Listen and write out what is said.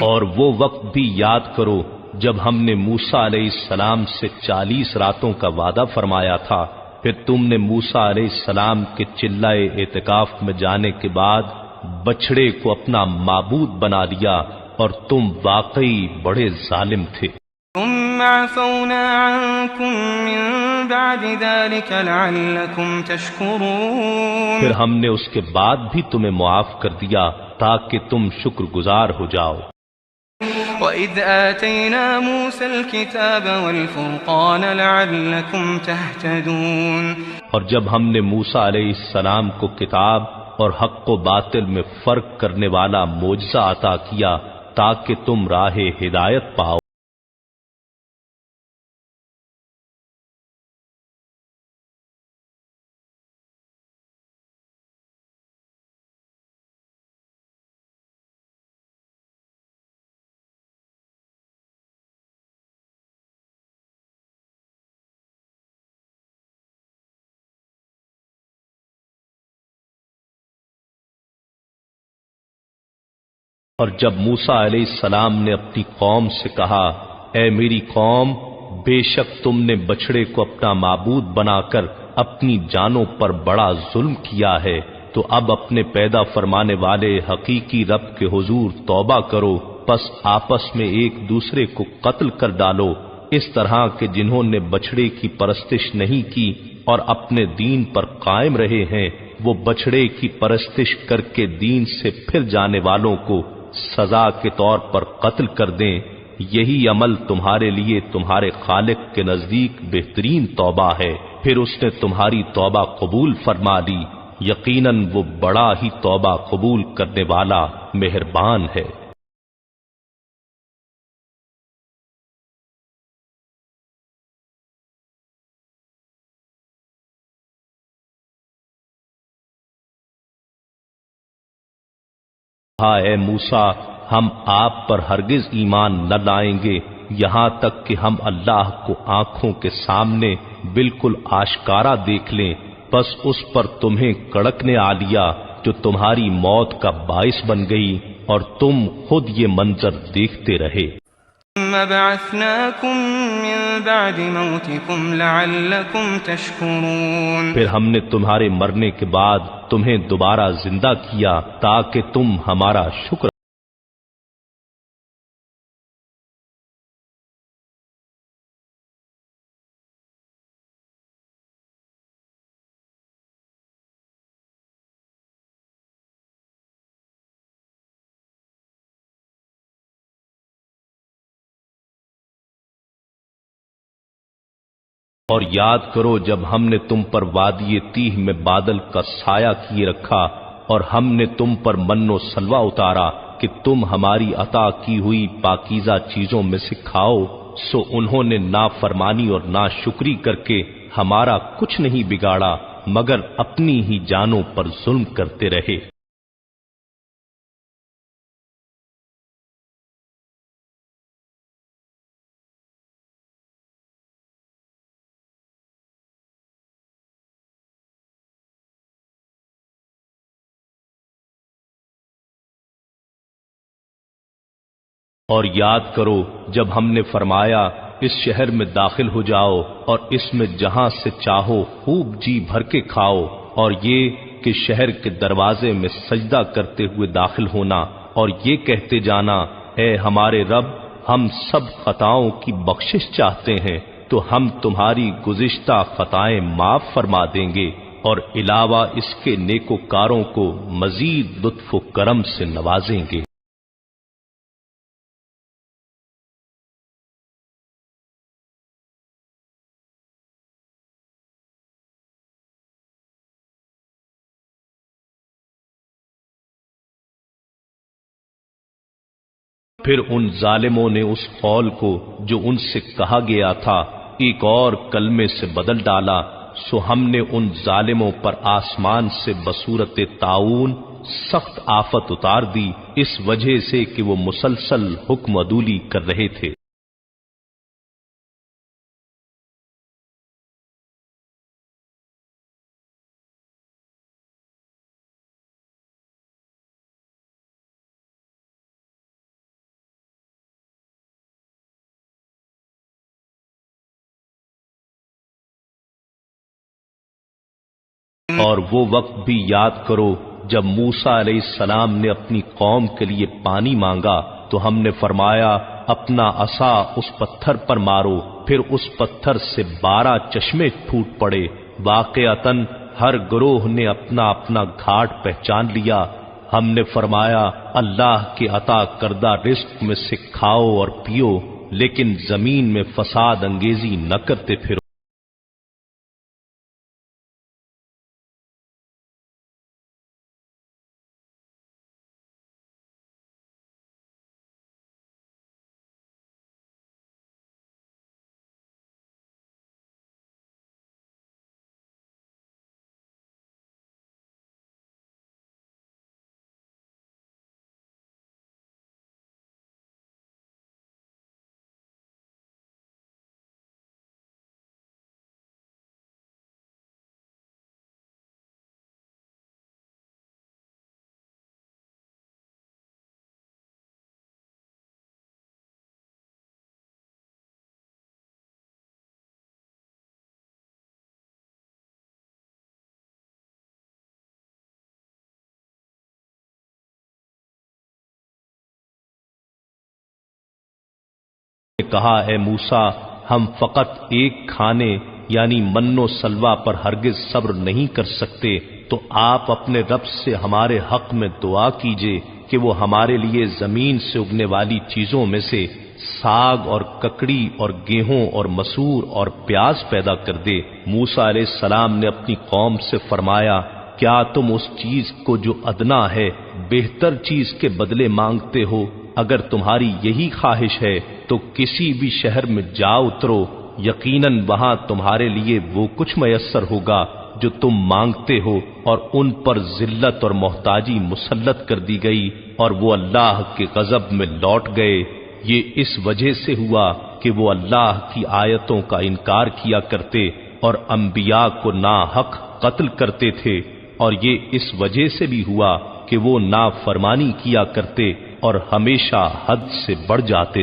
اور وہ وقت بھی یاد کرو جب ہم نے موسیٰ علیہ السلام سے 40 راتوں کا وعدہ فرمایا تھا، پھر تم نے موسیٰ علیہ السلام کے چلائے اعتکاف میں جانے کے بعد بچڑے کو اپنا معبود بنا لیا اور تم واقعی بڑے ظالم تھے۔ ثم عفونا عنكم من بعد ذلك لعلكم تشكرون، پھر ہم نے اس کے بعد بھی تمہیں معاف کر دیا تاکہ تم شکر گزار ہو جاؤ۔ وَإِذْ آتَيْنَا مُوسَى الْكِتَابَ وَالْفُرْقَانَ لَعَلَّكُمْ تَهْتَدُونَ، اور جب ہم نے موسیٰ علیہ السلام کو کتاب اور حق و باطل میں فرق کرنے والا معجزہ عطا کیا تاکہ تم راہ ہدایت پاؤ۔ اور جب موسیٰ علیہ السلام نے اپنی قوم سے کہا، اے میری قوم، بے شک تم نے بچڑے کو اپنا معبود بنا کر اپنی جانوں پر بڑا ظلم کیا ہے، تو اب اپنے پیدا فرمانے والے حقیقی رب کے حضور توبہ کرو، پس آپس میں ایک دوسرے کو قتل کر ڈالو، اس طرح کہ جنہوں نے بچڑے کی پرستش نہیں کی اور اپنے دین پر قائم رہے ہیں، وہ بچڑے کی پرستش کر کے دین سے پھر جانے والوں کو سزا کے طور پر قتل کر دیں۔ یہی عمل تمہارے لیے تمہارے خالق کے نزدیک بہترین توبہ ہے، پھر اس نے تمہاری توبہ قبول فرما لی، یقیناً وہ بڑا ہی توبہ قبول کرنے والا مہربان ہے۔ ہاں اے موسیٰ، ہم آپ پر ہرگز ایمان نہ لائیں گے یہاں تک کہ ہم اللہ کو آنکھوں کے سامنے بالکل آشکارا دیکھ لیں، بس اس پر تمہیں کڑکنے آ لیا جو تمہاری موت کا باعث بن گئی اور تم خود یہ منظر دیکھتے رہے۔ ثم بعثناكم من بعد موتكم لعلكم تشكرون، پھر ہم نے تمہارے مرنے کے بعد تمہیں دوبارہ زندہ کیا تاکہ تم ہمارا شکر۔ اور یاد کرو جب ہم نے تم پر وادی تیہ میں بادل کا سایہ کیے رکھا اور ہم نے تم پر من و سلوہ اتارا کہ تم ہماری عطا کی ہوئی پاکیزہ چیزوں میں سے کھاؤ، سو انہوں نے نافرمانی اور ناشکری کر کے ہمارا کچھ نہیں بگاڑا مگر اپنی ہی جانوں پر ظلم کرتے رہے۔ اور یاد کرو جب ہم نے فرمایا اس شہر میں داخل ہو جاؤ اور اس میں جہاں سے چاہو خوب جی بھر کے کھاؤ، اور یہ کہ شہر کے دروازے میں سجدہ کرتے ہوئے داخل ہونا اور یہ کہتے جانا، اے ہمارے رب، ہم سب خطاؤں کی بخشش چاہتے ہیں تو ہم تمہاری گزشتہ خطائیں معاف فرما دیں گے، اور علاوہ اس کے نیکوکاروں کو مزید لطف و کرم سے نوازیں گے۔ پھر ان ظالموں نے اس قول کو جو ان سے کہا گیا تھا ایک اور کلمے سے بدل ڈالا، سو ہم نے ان ظالموں پر آسمان سے بصورت طاعون سخت آفت اتار دی، اس وجہ سے کہ وہ مسلسل حکم عدولی کر رہے تھے۔ اور وہ وقت بھی یاد کرو جب موسیٰ علیہ السلام نے اپنی قوم کے لیے پانی مانگا تو ہم نے فرمایا اپنا عصا اس پتھر پر مارو، پھر اس پتھر سے 12 چشمے پھوٹ پڑے۔ واقعتاً ہر گروہ نے اپنا اپنا گھاٹ پہچان لیا۔ ہم نے فرمایا اللہ کے عطا کردہ رزق میں سے کھاؤ اور پیو، لیکن زمین میں فساد انگیزی نہ کرتے پھرو۔ کہا اے موسیٰ ہم فقط ایک کھانے یعنی من و سلوہ پر ہرگز صبر نہیں کر سکتے، تو آپ اپنے رب سے ہمارے حق میں دعا کیجئے کہ وہ ہمارے لیے زمین سے اگنے والی چیزوں میں سے ساگ اور ککڑی اور گیہوں اور مسور اور پیاز پیدا کر دے۔ موسیٰ علیہ السلام نے اپنی قوم سے فرمایا کیا تم اس چیز کو جو ادنا ہے بہتر چیز کے بدلے مانگتے ہو؟ اگر تمہاری یہی خواہش ہے تو کسی بھی شہر میں جا اترو، یقیناً وہاں تمہارے لیے وہ کچھ میسر ہوگا جو تم مانگتے ہو، اور ان پر ذلت اور محتاجی مسلط کر دی گئی اور وہ اللہ کے غضب میں لوٹ گئے۔ یہ اس وجہ سے ہوا کہ وہ اللہ کی آیتوں کا انکار کیا کرتے اور انبیاء کو ناحق قتل کرتے تھے، اور یہ اس وجہ سے بھی ہوا کہ وہ نافرمانی کیا کرتے اور ہمیشہ حد سے بڑھ جاتے